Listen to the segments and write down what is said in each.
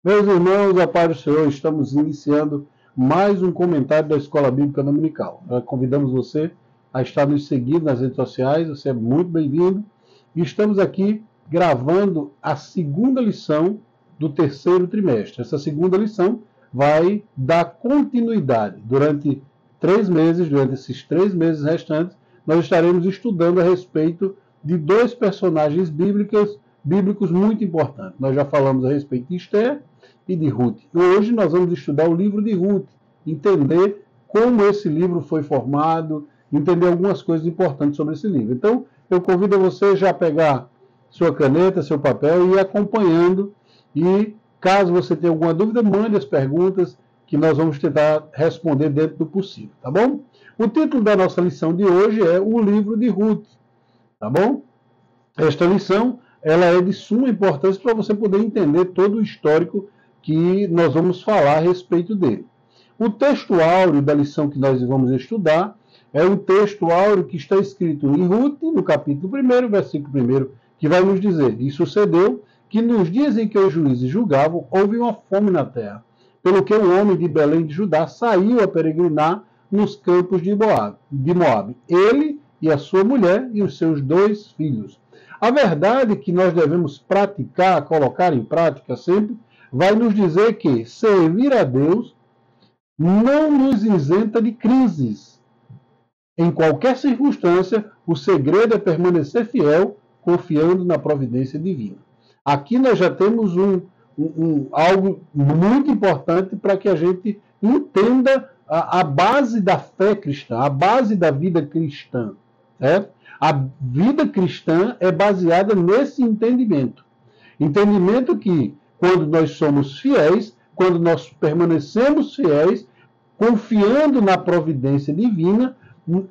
Meus irmãos, a paz do Senhor, estamos iniciando mais um comentário da Escola Bíblica Dominical. Nós convidamos você a estar nos seguindo nas redes sociais, você é muito bem-vindo. E estamos aqui gravando a segunda lição do terceiro trimestre. Essa segunda lição vai dar continuidade. Durante 3 meses, durante esses 3 meses restantes, nós estaremos estudando a respeito de 2 personagens bíblicos muito importantes. Nós já falamos a respeito de Esther e de Ruth. E hoje nós vamos estudar o livro de Ruth, entender como esse livro foi formado, entender algumas coisas importantes sobre esse livro. Então, eu convido você já a pegar sua caneta, seu papel e ir acompanhando. E caso você tenha alguma dúvida, mande as perguntas que nós vamos tentar responder dentro do possível, tá bom? O título da nossa lição de hoje é o livro de Ruth, tá bom? Esta lição ela é de suma importância para você poder entender todo o histórico que nós vamos falar a respeito dele. O texto áureo da lição que nós vamos estudar é o texto áureo que está escrito em Ruth, no capítulo 1, versículo 1, que vai nos dizer: E sucedeu que nos dias em que os juízes julgavam, houve uma fome na terra, pelo que um homem de Belém de Judá saiu a peregrinar nos campos de Moabe, ele e a sua mulher e os seus 2 filhos. A verdade que nós devemos praticar, colocar em prática sempre, vai nos dizer que servir a Deus não nos isenta de crises. Em qualquer circunstância, o segredo é permanecer fiel, confiando na providência divina. Aqui nós já temos algo muito importante para que a gente entenda a base da fé cristã, a base da vida cristã, certo? A vida cristã é baseada nesse entendimento. Entendimento que, quando nós somos fiéis, quando nós permanecemos fiéis, confiando na providência divina,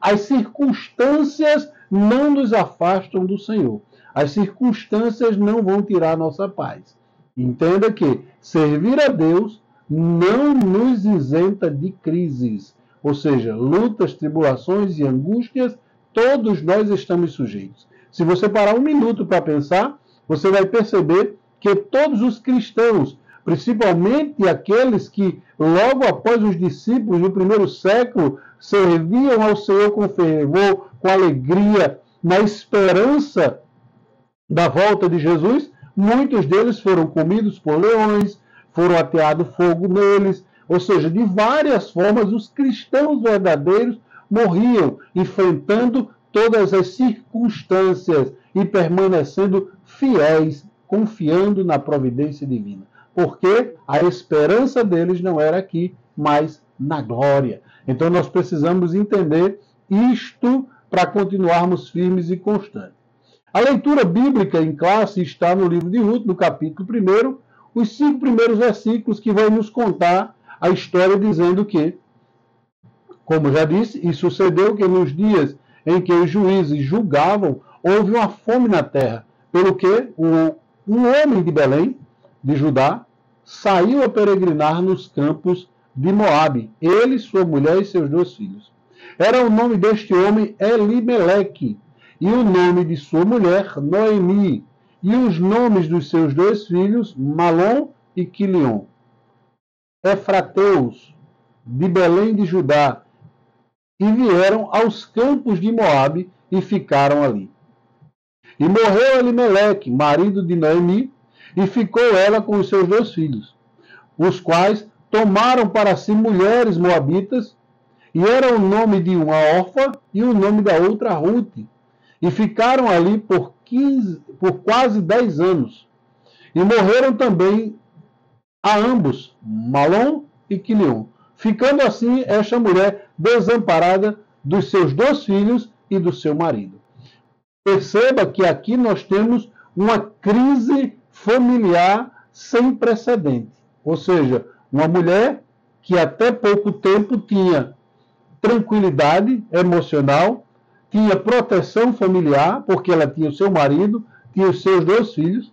as circunstâncias não nos afastam do Senhor. As circunstâncias não vão tirar a nossa paz. Entenda que servir a Deus não nos isenta de crises, ou seja, lutas, tribulações e angústias, todos nós estamos sujeitos. Se você parar um minuto para pensar, você vai perceber que todos os cristãos, principalmente aqueles que logo após os discípulos do primeiro século serviam ao Senhor com fervor, com alegria, na esperança da volta de Jesus, muitos deles foram comidos por leões, foram ateado fogo neles, ou seja, de várias formas os cristãos verdadeiros morriam enfrentando todas as circunstâncias e permanecendo fiéis, confiando na providência divina. Porque a esperança deles não era aqui, mas na glória. Então nós precisamos entender isto para continuarmos firmes e constantes. A leitura bíblica em classe está no livro de Ruth, no capítulo 1, os 5 primeiros versículos que vão nos contar a história dizendo que, como já disse, e sucedeu que nos dias em que os juízes julgavam, houve uma fome na terra, pelo que um homem de Belém, de Judá, saiu a peregrinar nos campos de Moabe, ele, sua mulher e seus 2 filhos. Era o nome deste homem Elimeleque, e o nome de sua mulher Noemi, e os nomes dos seus 2 filhos Malom e Quilion. Efrateus, de Belém de Judá, e vieram aos campos de Moabe e ficaram ali. E morreu Elimeleque, marido de Noemi, e ficou ela com os seus 2 filhos, os quais tomaram para si mulheres moabitas, e era o nome de uma órfã e o nome da outra Ruth, e ficaram ali por quase 10 anos. E morreram também a ambos, Malom e Quilion, ficando assim esta mulher desamparada dos seus 2 filhos e do seu marido. Perceba que aqui nós temos uma crise familiar sem precedente. Ou seja, uma mulher que até pouco tempo tinha tranquilidade emocional, tinha proteção familiar, porque ela tinha o seu marido, tinha os seus 2 filhos,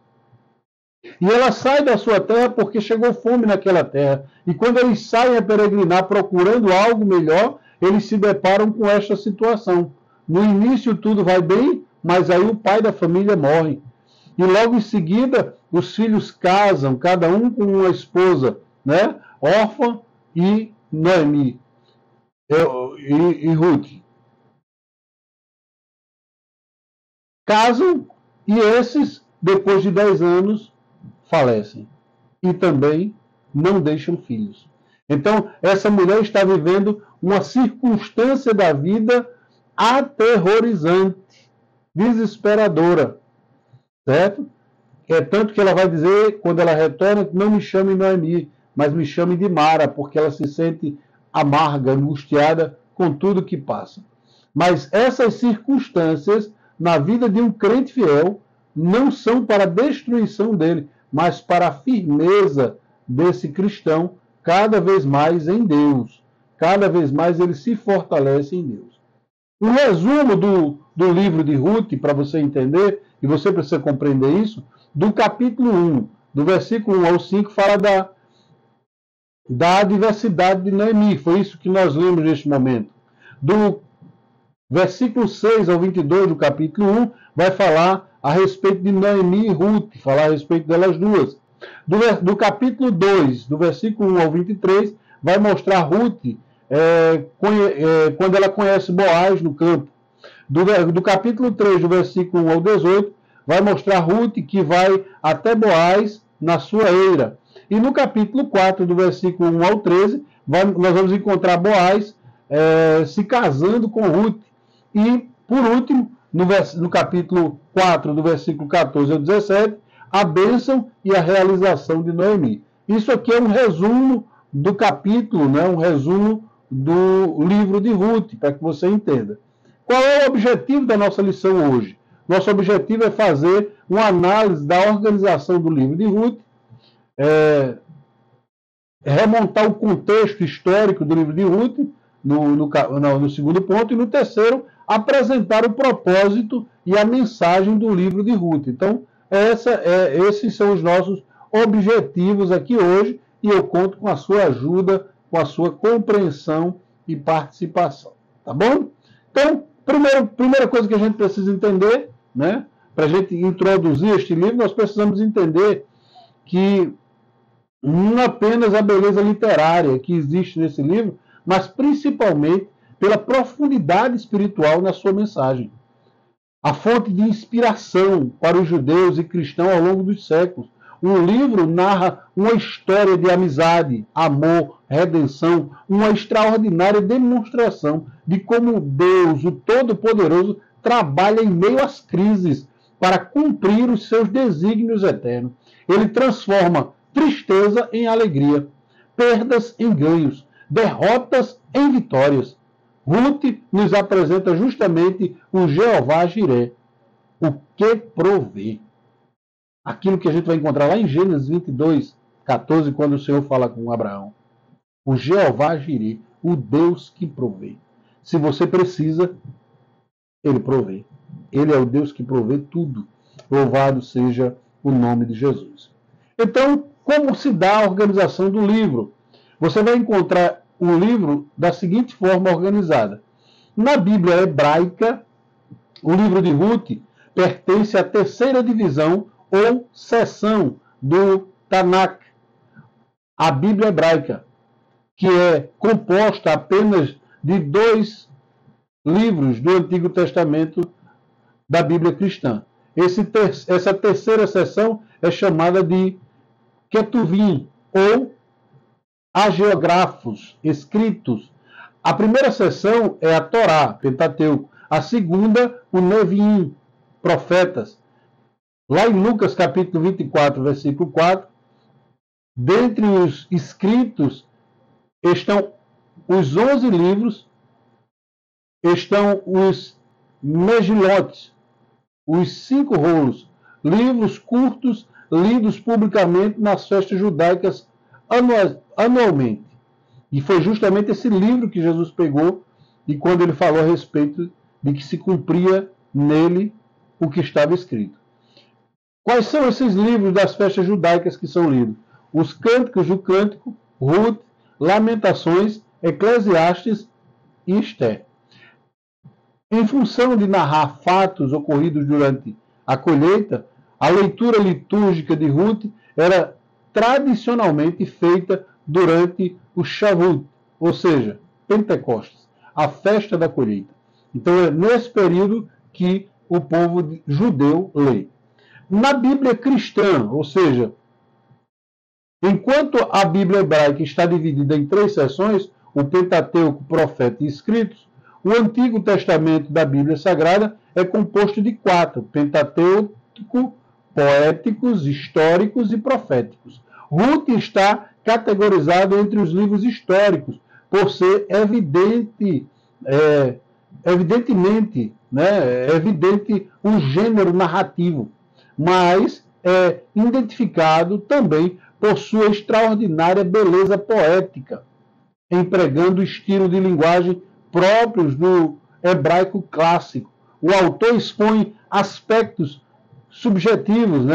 e ela sai da sua terra porque chegou fome naquela terra. E quando eles saem a peregrinar procurando algo melhor, eles se deparam com esta situação. No início tudo vai bem, mas aí o pai da família morre. E logo em seguida os filhos casam, cada um com uma esposa, né? Órfã e Noemi e Ruth. Casam e esses, depois de 10 anos, falecem. E também não deixam filhos. Então, essa mulher está vivendo uma circunstância da vida aterrorizante, desesperadora, certo? É tanto que ela vai dizer, quando ela retorna, não me chame Noemi, mas me chame de Mara, porque ela se sente amarga, angustiada com tudo que passa. Mas essas circunstâncias, na vida de um crente fiel, não são para a destruição dele, mas para a firmeza desse cristão, cada vez mais em Deus. Cada vez mais ele se fortalece em Deus. Um resumo do livro de Ruth, para você entender, e você precisa compreender isso, do capítulo 1, do versículo 1 ao 5, fala da adversidade de Noemi. Foi isso que nós lemos neste momento. Do versículo 6 ao 22 do capítulo 1, vai falar a respeito de Noemi e Ruth, falar a respeito delas duas. Do capítulo 2, do versículo 1 ao 23, vai mostrar Ruth quando ela conhece Boaz no campo. Do capítulo 3, do versículo 1 ao 18, vai mostrar Ruth que vai até Boaz na sua eira. E no capítulo 4, do versículo 1 ao 13, nós vamos encontrar Boaz se casando com Ruth. E, por último, no capítulo 4, do versículo 14 ao 17, a bênção e a realização de Noemi. Isso aqui é um resumo do capítulo, né? Um resumo do livro de Ruth, para que você entenda. Qual é o objetivo da nossa lição hoje? Nosso objetivo é fazer uma análise da organização do livro de Ruth, remontar o contexto histórico do livro de Ruth, no segundo ponto, e no terceiro, apresentar o propósito e a mensagem do livro de Ruth. Então, esses são os nossos objetivos aqui hoje, e eu conto com a sua ajuda, com a sua compreensão e participação. Tá bom? Então, primeira coisa que a gente precisa entender, né, para a gente introduzir este livro, nós precisamos entender que não apenas a beleza literária que existe nesse livro, mas principalmente pela profundidade espiritual na sua mensagem. A fonte de inspiração para os judeus e cristãos ao longo dos séculos. O livro narra uma história de amizade, amor, redenção, uma extraordinária demonstração de como Deus, o Todo-Poderoso, trabalha em meio às crises para cumprir os seus desígnios eternos. Ele transforma tristeza em alegria, perdas em ganhos, derrotas em vitórias. Ruth nos apresenta justamente o Jeová Jiré, o que provê. Aquilo que a gente vai encontrar lá em Gênesis 22, 14, quando o Senhor fala com Abraão. O Jeová Jiré, o Deus que provê. Se você precisa, Ele provê. Ele é o Deus que provê tudo. Louvado seja o nome de Jesus. Então, como se dá a organização do livro? Você vai encontrar o livro da seguinte forma organizada. Na Bíblia hebraica, o livro de Ruth pertence à terceira divisão ou seção do Tanakh, a Bíblia hebraica, que é composta apenas de 2 livros do Antigo Testamento da Bíblia cristã. Essa terceira seção é chamada de Ketuvim, ou hagiografos, escritos. A primeira seção é a Torá, Pentateuco. A segunda, o Neviim, profetas. Lá em Lucas capítulo 24, versículo 4, dentre os escritos estão os 11 livros, estão os Megilotes, os 5 rolos, livros curtos lidos publicamente nas festas judaicas anualmente. E foi justamente esse livro que Jesus pegou e quando ele falou a respeito de que se cumpria nele o que estava escrito. Quais são esses livros das festas judaicas que são lidos? Os Cânticos do Cântico, Ruth, Lamentações, Eclesiastes e Esther. Em função de narrar fatos ocorridos durante a colheita, A leitura litúrgica de Ruth era tradicionalmente feita durante o Shavuot, ou seja, Pentecostes, a festa da colheita. Então é nesse período que o povo judeu lê. Na Bíblia cristã, ou seja, enquanto a Bíblia hebraica está dividida em 3 seções, o Pentateuco, Profeta e Escritos, o Antigo Testamento da Bíblia Sagrada é composto de 4, Pentateuco, Poéticos, Históricos e Proféticos. Ruth está categorizado entre os livros históricos, por ser evidentemente um gênero narrativo, mas é identificado também por sua extraordinária beleza poética, empregando o estilo de linguagem próprios do hebraico clássico. O autor expõe aspectos subjetivos,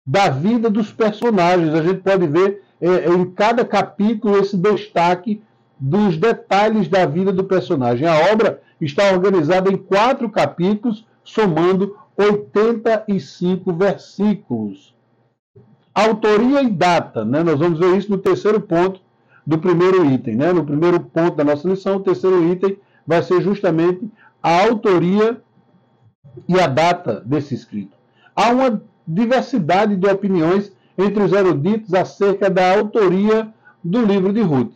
da vida dos personagens. A gente pode ver em cada capítulo esse destaque dos detalhes da vida do personagem. A obra está organizada em 4 capítulos, somando 85 versículos. Autoria e data, nós vamos ver isso no terceiro ponto do primeiro item. No primeiro ponto da nossa lição, o terceiro item vai ser justamente a autoria e a data desse escrito. Há uma diversidade de opiniões entre os eruditos acerca da autoria do livro de Ruth.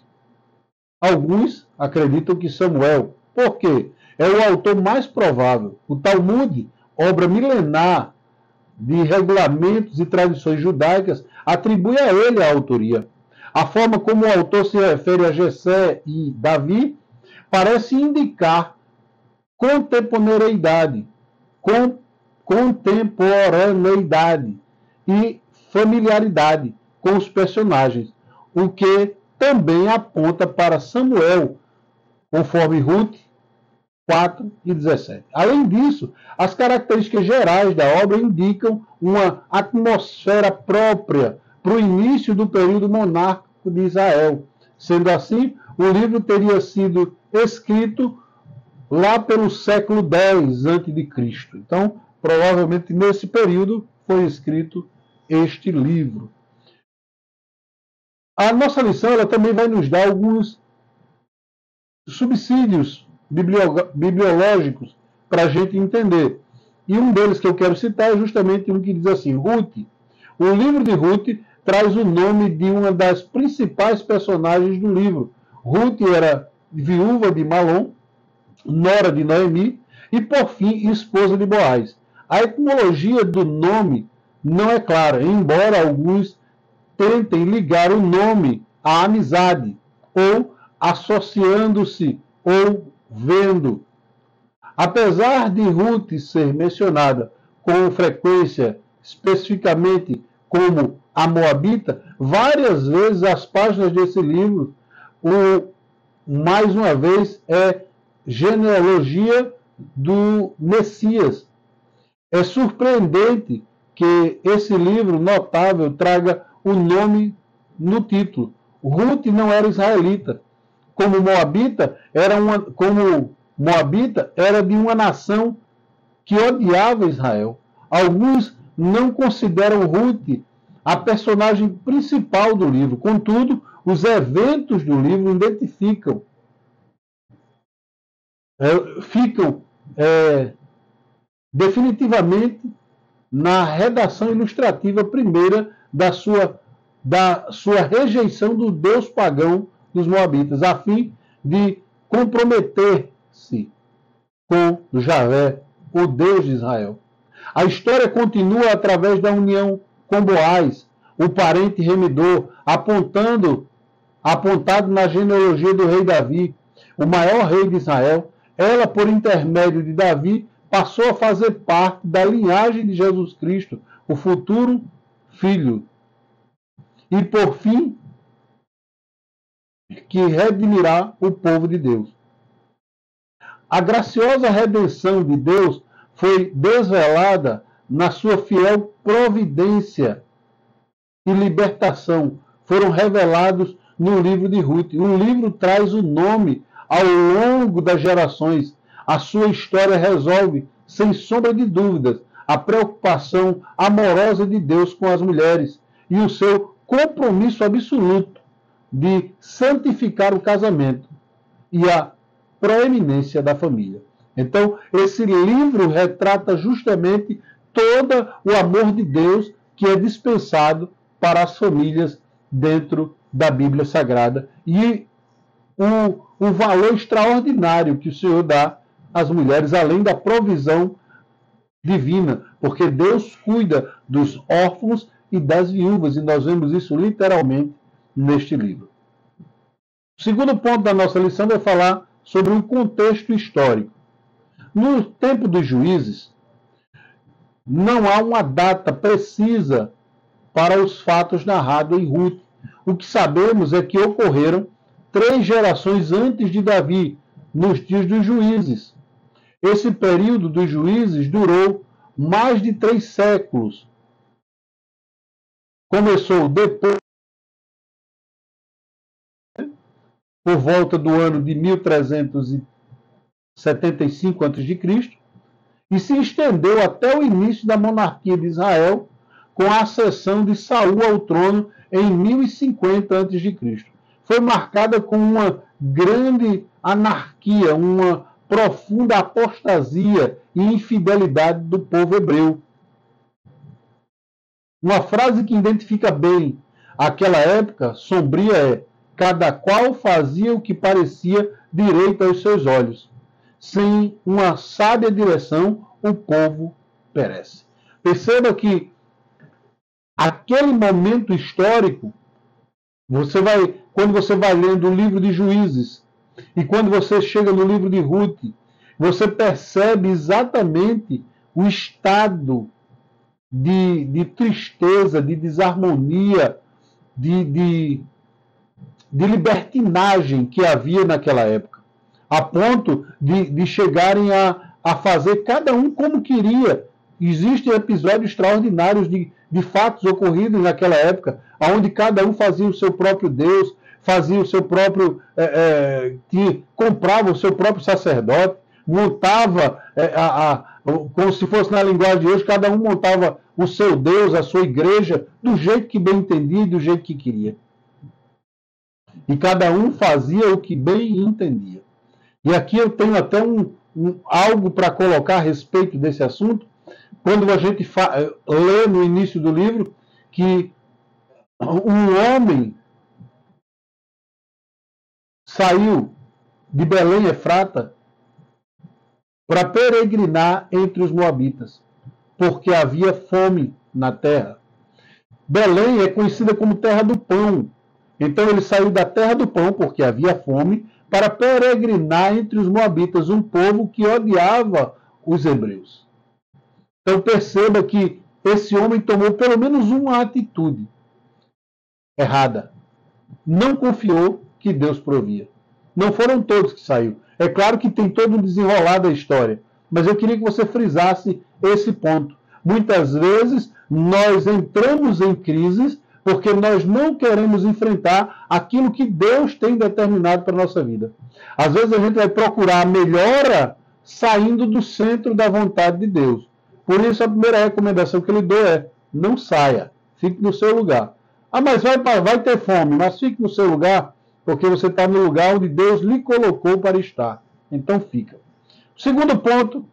Alguns acreditam que Samuel, porque é o autor mais provável. O Talmud, obra milenar de regulamentos e tradições judaicas, atribui a ele a autoria. A forma como o autor se refere a Jessé e Davi parece indicar contemporaneidade e familiaridade com os personagens, o que também aponta para Samuel, conforme Ruth 4 e 17. Além disso, as características gerais da obra indicam uma atmosfera própria para o início do período monárquico de Israel. Sendo assim, o livro teria sido escrito lá pelo século X a.C. Então, provavelmente nesse período foi escrito este livro. A nossa lição ela também vai nos dar alguns subsídios bibliológicos para a gente entender. E um deles que eu quero citar é justamente um que diz assim: Ruth. O livro de Ruth traz o nome de uma das principais personagens do livro. Ruth era viúva de Malom, nora de Noemi e, por fim, esposa de Boaz. A etimologia do nome não é clara, embora alguns tentem ligar o nome à amizade, ou associando-se, ou vendo. Apesar de Ruth ser mencionada com frequência, especificamente como a Moabita, várias vezes as páginas desse livro, mais uma vez, é genealogia do Messias. É surpreendente que esse livro notável traga o nome no título. Ruth não era israelita. Como Moabita era de uma nação que odiava Israel. Alguns não consideram Ruth a personagem principal do livro. Contudo, os eventos do livro ficam definitivamente na redação ilustrativa primeira da sua rejeição do deus pagão dos Moabitas, a fim de comprometer-se com Javé, o Deus de Israel. A história continua através da união com Boaz, o parente remidor, apontado na genealogia do rei Davi, o maior rei de Israel. Ela, por intermédio de Davi, passou a fazer parte da linhagem de Jesus Cristo, o futuro filho. E, por fim, que redimirá o povo de Deus. A graciosa redenção de Deus foi desvelada na sua fiel providência e libertação. Foram revelados no livro de Ruth. O livro traz o nome ao longo das gerações. A sua história resolve, sem sombra de dúvidas, a preocupação amorosa de Deus com as mulheres e o seu compromisso absoluto de santificar o casamento e a proeminência da família. Então, esse livro retrata justamente todo o amor de Deus que é dispensado para as famílias dentro da Bíblia Sagrada e o valor extraordinário que o Senhor dá às mulheres, além da provisão divina, porque Deus cuida dos órfãos e das viúvas, e nós vemos isso literalmente neste livro. O segundo ponto da nossa lição vai falar sobre um contexto histórico. No tempo dos juízes, não há uma data precisa para os fatos narrados em Ruth. O que sabemos é que ocorreram 3 gerações antes de Davi, nos dias dos juízes. Esse período dos juízes durou mais de 3 séculos. Começou depois, por volta do ano de 1375 a.C., e se estendeu até o início da monarquia de Israel, com a ascensão de Saul ao trono em 1050 a.C. Foi marcada com uma grande anarquia, uma profunda apostasia e infidelidade do povo hebreu. Uma frase que identifica bem aquela época sombria é: cada qual fazia o que parecia direito aos seus olhos. Sem uma sábia direção, o povo perece. Perceba que aquele momento histórico, quando você vai lendo o livro de Juízes e quando você chega no livro de Ruth, você percebe exatamente o estado de tristeza, de desarmonia, de libertinagem que havia naquela época, a ponto de chegarem a fazer cada um como queria. Existem episódios extraordinários de fatos ocorridos naquela época, onde cada um fazia o seu próprio Deus, fazia o seu próprio, comprava o seu próprio sacerdote, montava, como se fosse na linguagem de hoje, cada um montava o seu Deus, a sua igreja, do jeito que bem entendia e do jeito que queria. E cada um fazia o que bem entendia. E aqui eu tenho até algo para colocar a respeito desse assunto, quando a gente lê no início do livro que um homem saiu de Belém Efrata para peregrinar entre os moabitas, porque havia fome na terra. Belém é conhecida como terra do pão. Então ele saiu da terra do pão, porque havia fome, para peregrinar entre os moabitas, um povo que odiava os hebreus. Então perceba que esse homem tomou pelo menos uma atitude errada. Não confiou que Deus provia. Não foram todos que saíram. É claro que tem todo um desenrolar da história, mas eu queria que você frisasse esse ponto. Muitas vezes nós entramos em crises porque nós não queremos enfrentar aquilo que Deus tem determinado para a nossa vida. Às vezes a gente vai procurar a melhora saindo do centro da vontade de Deus. Por isso a primeira recomendação que eu lhe dou é: não saia, fique no seu lugar. Ah, mas vai ter fome, mas fique no seu lugar, porque você está no lugar onde Deus lhe colocou para estar. Então fica. Segundo ponto,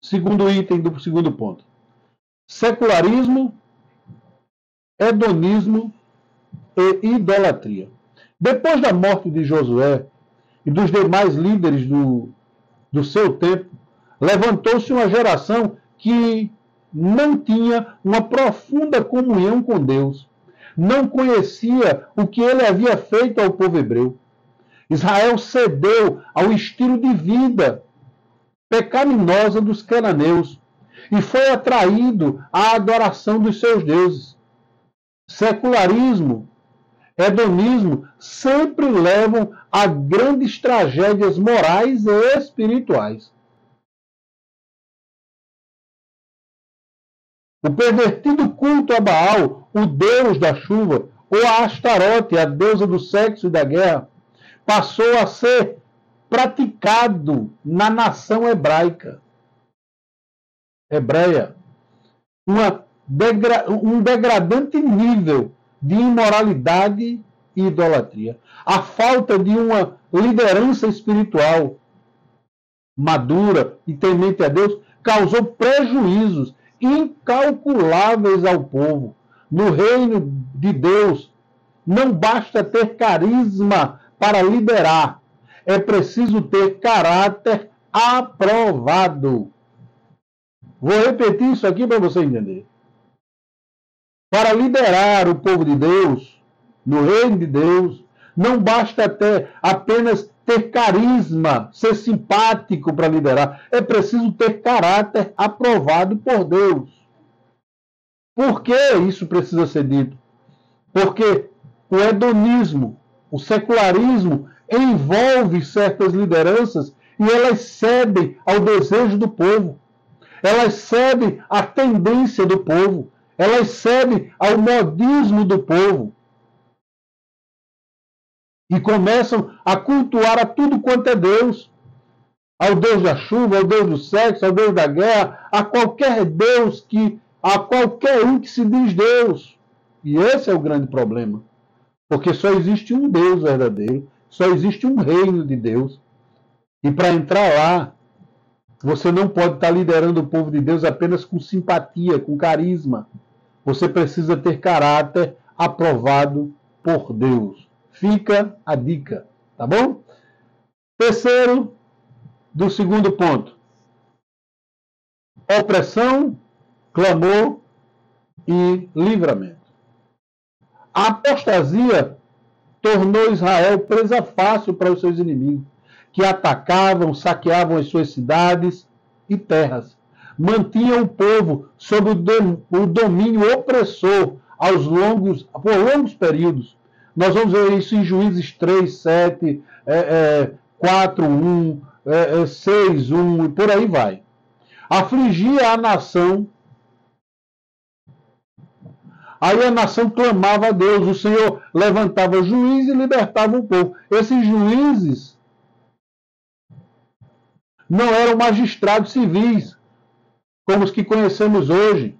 segundo item do segundo ponto: secularismo, hedonismo e idolatria. Depois da morte de Josué e dos demais líderes do seu tempo, levantou-se uma geração que não tinha uma profunda comunhão com Deus, não conhecia o que ele havia feito ao povo hebreu. Israel cedeu ao estilo de vida pecaminosa dos cananeus e foi atraído à adoração dos seus deuses. Secularismo, hedonismo sempre levam a grandes tragédias morais e espirituais. O pervertido culto a Baal, o deus da chuva, ou a Astarote, a deusa do sexo e da guerra, passou a ser praticado na nação hebraica. hebreia, um degradante nível de imoralidade e idolatria. A falta de uma liderança espiritual madura e temente a Deus causou prejuízos incalculáveis ao povo. No reino de Deus, não basta ter carisma para liderar, é preciso ter caráter aprovado. Vou repetir isso aqui para você entender. Para liderar o povo de Deus, no reino de Deus, não basta apenas ter carisma, ser simpático para liderar. É preciso ter caráter aprovado por Deus. Por que isso precisa ser dito? Porque o hedonismo, o secularismo, envolve certas lideranças e elas cedem ao desejo do povo. Elas cedem à tendência do povo. Elas cedem ao modismo do povo. E começam a cultuar a tudo quanto é Deus. Ao Deus da chuva, ao Deus do sexo, ao Deus da guerra, a qualquer Deus a qualquer um que se diz Deus. E esse é o grande problema. Porque só existe um Deus verdadeiro, só existe um reino de Deus. E para entrar lá, você não pode estar liderando o povo de Deus apenas com simpatia, com carisma. Você precisa ter caráter aprovado por Deus. Fica a dica, tá bom? Terceiro do segundo ponto. Opressão, clamor e livramento. A apostasia tornou Israel presa fácil para os seus inimigos, que atacavam, saqueavam as suas cidades e terras. Mantinham o povo sob o domínio opressor por longos períodos. Nós vamos ver isso em Juízes 3, 7, 4, 1, 6, 1 e por aí vai. Afligia a nação. Aí a nação clamava a Deus. O Senhor levantava juízes e libertava o povo. Esses juízes não eram magistrados civis, como os que conhecemos hoje,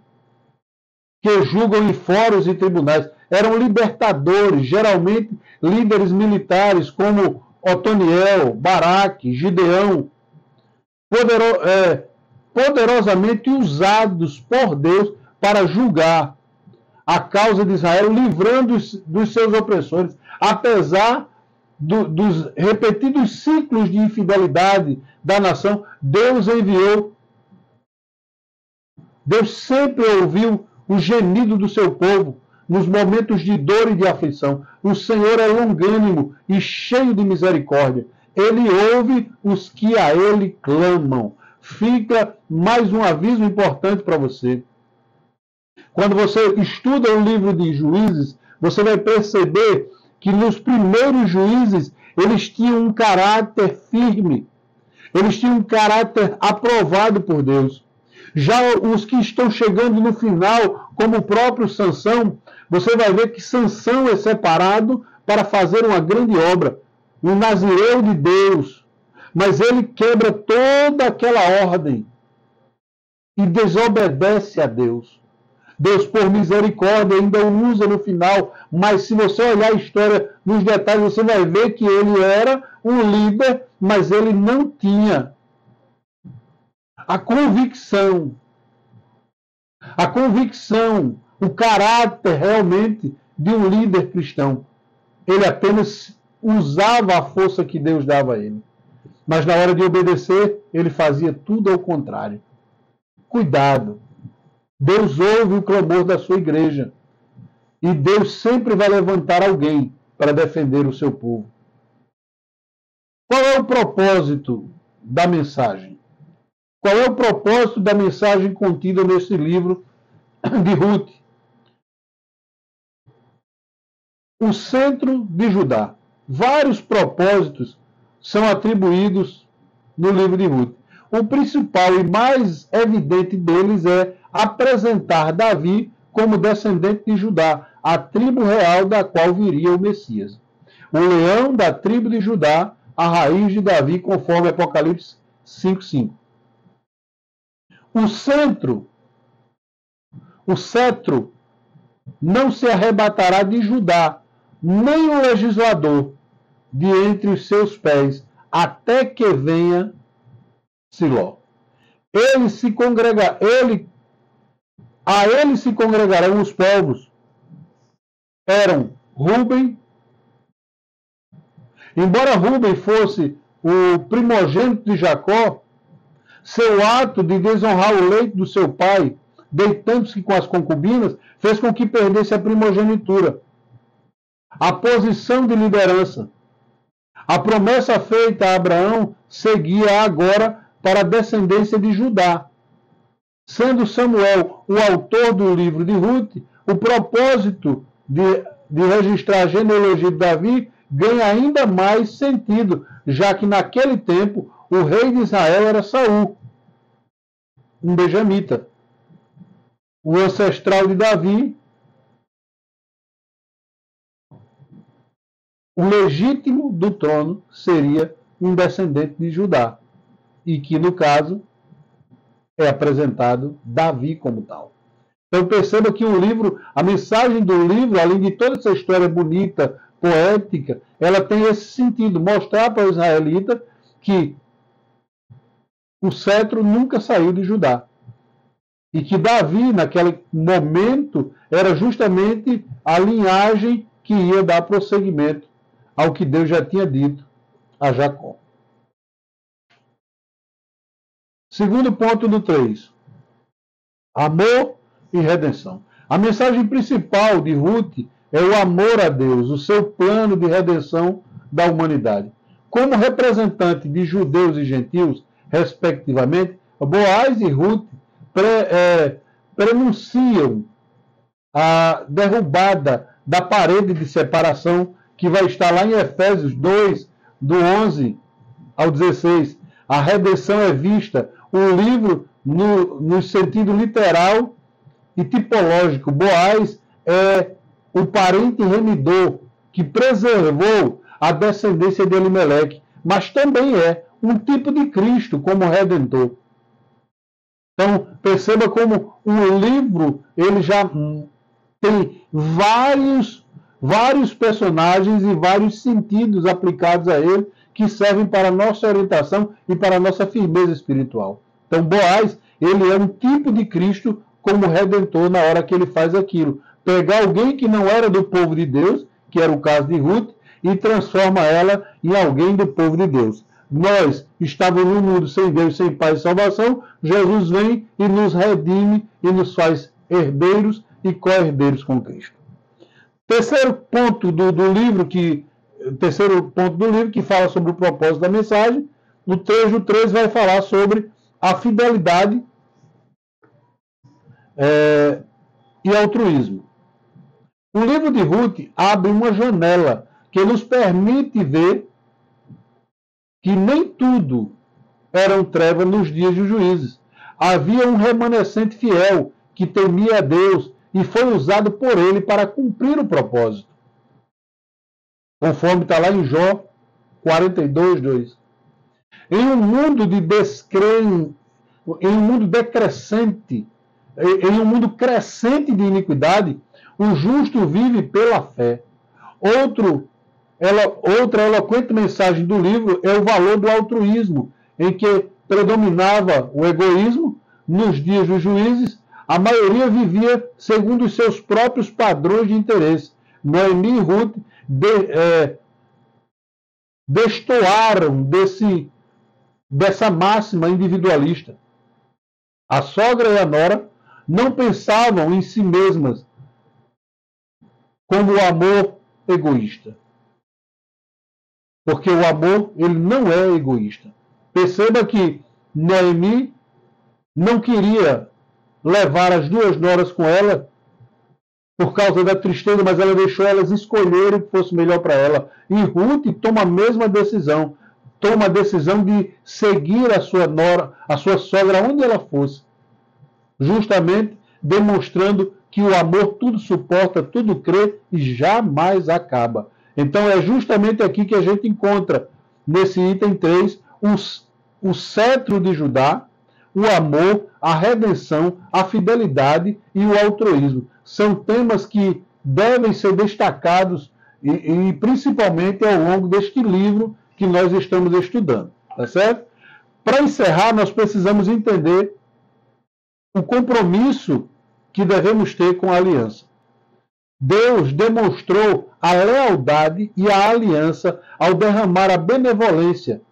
que julgam em fóruns e tribunais. Eram libertadores, geralmente líderes militares, como Otoniel, Baraque, Gideão, poderosamente usados por Deus para julgar a causa de Israel, livrando dos seus opressores, apesar dos repetidos ciclos de infidelidade da nação. Deus sempre ouviu o gemido do seu povo nos momentos de dor e de aflição. O Senhor é longânimo e cheio de misericórdia. Ele ouve os que a Ele clamam. Fica mais um aviso importante para você. Quando você estuda o livro de Juízes, você vai perceber que nos primeiros juízes eles tinham um caráter firme. Eles tinham um caráter aprovado por Deus. Já os que estão chegando no final, como o próprio Sansão, você vai ver que Sansão é separado para fazer uma grande obra, um nazireu de Deus. Mas ele quebra toda aquela ordem e desobedece a Deus. Deus, por misericórdia, ainda o usa no final, mas se você olhar a história nos detalhes, você vai ver que ele era um líder, mas ele não tinha a convicção, o caráter realmente de um líder cristão. Ele apenas usava a força que Deus dava a ele. Mas na hora de obedecer, ele fazia tudo ao contrário. Cuidado. Deus ouve o clamor da sua igreja. E Deus sempre vai levantar alguém para defender o seu povo. Qual é o propósito da mensagem? Qual é o propósito da mensagem contida nesse livro de Ruth? O centro de Judá. Vários propósitos são atribuídos no livro de Ruth. O principal e mais evidente deles é apresentar Davi como descendente de Judá, a tribo real da qual viria o Messias. O leão da tribo de Judá, a raiz de Davi, conforme Apocalipse 5:5. O cetro não se arrebatará de Judá, nem o legislador de entre os seus pés, até que venha Siló. A ele se congregarão os povos. Eram Rúben, embora Rúben fosse o primogênito de Jacó, seu ato de desonrar o leito do seu pai, deitando-se com as concubinas, fez com que perdesse a primogenitura, a posição de liderança. A promessa feita a Abraão seguia agora para a descendência de Judá. Sendo Samuel o autor do livro de Ruth, o propósito de registrar a genealogia de Davi ganha ainda mais sentido, já que naquele tempo o rei de Israel era Saul, um benjamita. O ancestral de Davi, o legítimo do trono, seria um descendente de Judá, e que, no caso, é apresentado Davi como tal. Então perceba que o livro, a mensagem do livro, além de toda essa história bonita, poética, ela tem esse sentido, mostrar para o israelita que o cetro nunca saiu de Judá. E que Davi, naquele momento, era justamente a linhagem que ia dar prosseguimento ao que Deus já tinha dito a Jacó. Segundo ponto do 3. Amor e redenção. A mensagem principal de Ruth é o amor a Deus, o seu plano de redenção da humanidade. Como representante de judeus e gentios, respectivamente, Boaz e Ruth prenunciam a derrubada da parede de separação que vai estar lá em Efésios 2, do 11 ao 16. A redenção é vista, o livro no sentido literal e tipológico. Boaz é o parente remidor que preservou a descendência de Elimeleque, mas também é um tipo de Cristo como redentor. Então, perceba como o livro ele já tem vários personagens e vários sentidos aplicados a ele que servem para a nossa orientação e para a nossa firmeza espiritual. Então, Boaz, ele é um tipo de Cristo como redentor na hora que ele faz aquilo. Pegar alguém que não era do povo de Deus, que era o caso de Ruth, e transforma ela em alguém do povo de Deus. Nós estávamos no mundo sem Deus, sem paz e salvação. Jesus vem e nos redime e nos faz herdeiros e co-herdeiros com Cristo. Terceiro ponto do livro que fala sobre o propósito da mensagem. No trecho 3 vai falar sobre a fidelidade e altruísmo. O livro de Ruth abre uma janela que nos permite ver que nem tudo eram trevas nos dias dos juízes. Havia um remanescente fiel que temia a Deus e foi usado por ele para cumprir o propósito. Conforme está lá em Jó 42, 2. Em um mundo decrescente, em um mundo crescente de iniquidade, o justo vive pela fé. Outra eloquente mensagem do livro é o valor do altruísmo, em que predominava o egoísmo. Nos dias dos juízes, a maioria vivia segundo os seus próprios padrões de interesse. Noemi e Ruth destoaram dessa máxima individualista. A sogra e a nora não pensavam em si mesmas como o amor egoísta. Porque o amor, ele não é egoísta. Perceba que Noemi não queria levar as duas noras com ela por causa da tristeza, mas ela deixou elas escolherem o que fosse melhor para ela. E Ruth toma a mesma decisão. Toma a decisão de seguir a sua nora, a sua sogra, onde ela fosse. Justamente demonstrando que o amor tudo suporta, tudo crê e jamais acaba. Então é justamente aqui que a gente encontra, nesse item 3, o cetro de Judá, o amor, a redenção, a fidelidade e o altruísmo. São temas que devem ser destacados e principalmente ao longo deste livro que nós estamos estudando, tá certo? Para encerrar, nós precisamos entender o compromisso que devemos ter com a aliança. Deus demonstrou a lealdade e a aliança ao derramar a benevolência.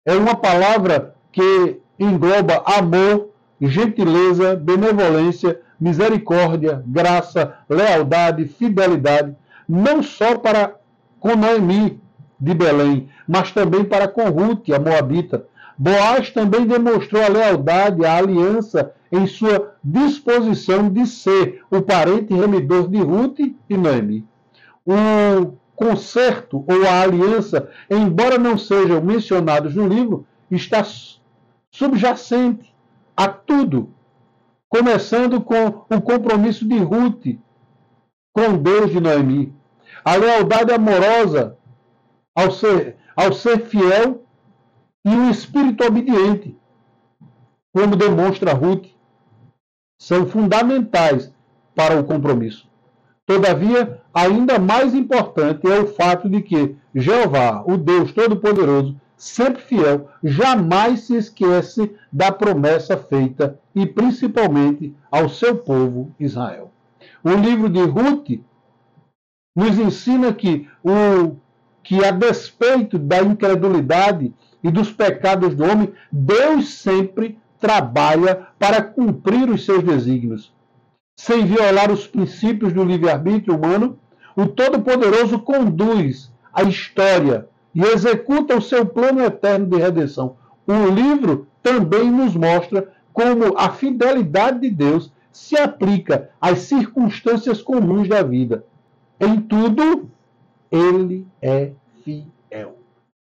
É uma palavra que engloba amor, gentileza, benevolência, misericórdia, graça, lealdade, fidelidade, não só para com Noemi de Belém, mas também para com Ruth, a moabita. Boaz também demonstrou a lealdade, a aliança em sua disposição de ser o parente remidor de Ruth e Noemi. O concerto ou a aliança, embora não sejam mencionados no livro, está subjacente a tudo, começando com o compromisso de Ruth com Deus de Noemi. A lealdade amorosa ao ser fiel e um espírito obediente, como demonstra Ruth, são fundamentais para o compromisso. Todavia, ainda mais importante é o fato de que Jeová, o Deus Todo-Poderoso, sempre fiel, jamais se esquece da promessa feita e principalmente ao seu povo Israel. O livro de Ruth nos ensina que a despeito da incredulidade e dos pecados do homem, Deus sempre trabalha para cumprir os seus desígnios. Sem violar os princípios do livre-arbítrio humano, o Todo-Poderoso conduz a história e executa o seu plano eterno de redenção. O livro também nos mostra como a fidelidade de Deus se aplica às circunstâncias comuns da vida. Em tudo, Ele é fiel.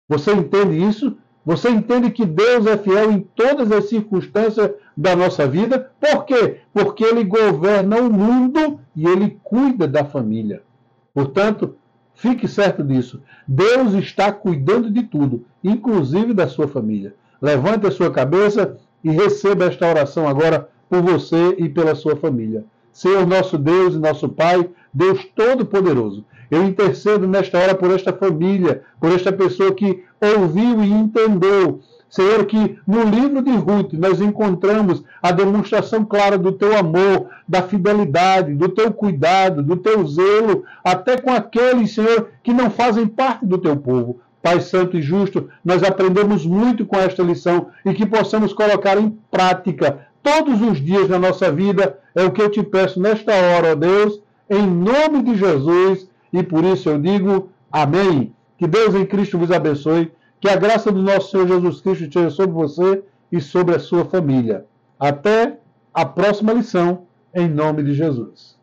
Você entende isso? Você entende que Deus é fiel em todas as circunstâncias da nossa vida? Por quê? Porque Ele governa o mundo e Ele cuida da família. Portanto, fique certo disso. Deus está cuidando de tudo, inclusive da sua família. Levante a sua cabeça e receba esta oração agora por você e pela sua família. Senhor nosso Deus e nosso Pai, Deus Todo-Poderoso, eu intercedo nesta hora por esta família, por esta pessoa que ouviu e entendeu. Senhor, que no livro de Ruth nós encontramos a demonstração clara do teu amor, da fidelidade, do teu cuidado, do teu zelo, até com aqueles, Senhor, que não fazem parte do teu povo. Pai Santo e Justo, nós aprendemos muito com esta lição e que possamos colocar em prática todos os dias da nossa vida. É o que eu te peço nesta hora, ó Deus, em nome de Jesus, e por isso eu digo amém. Que Deus em Cristo vos abençoe, que a graça do nosso Senhor Jesus Cristo esteja sobre você e sobre a sua família. Até a próxima lição, em nome de Jesus.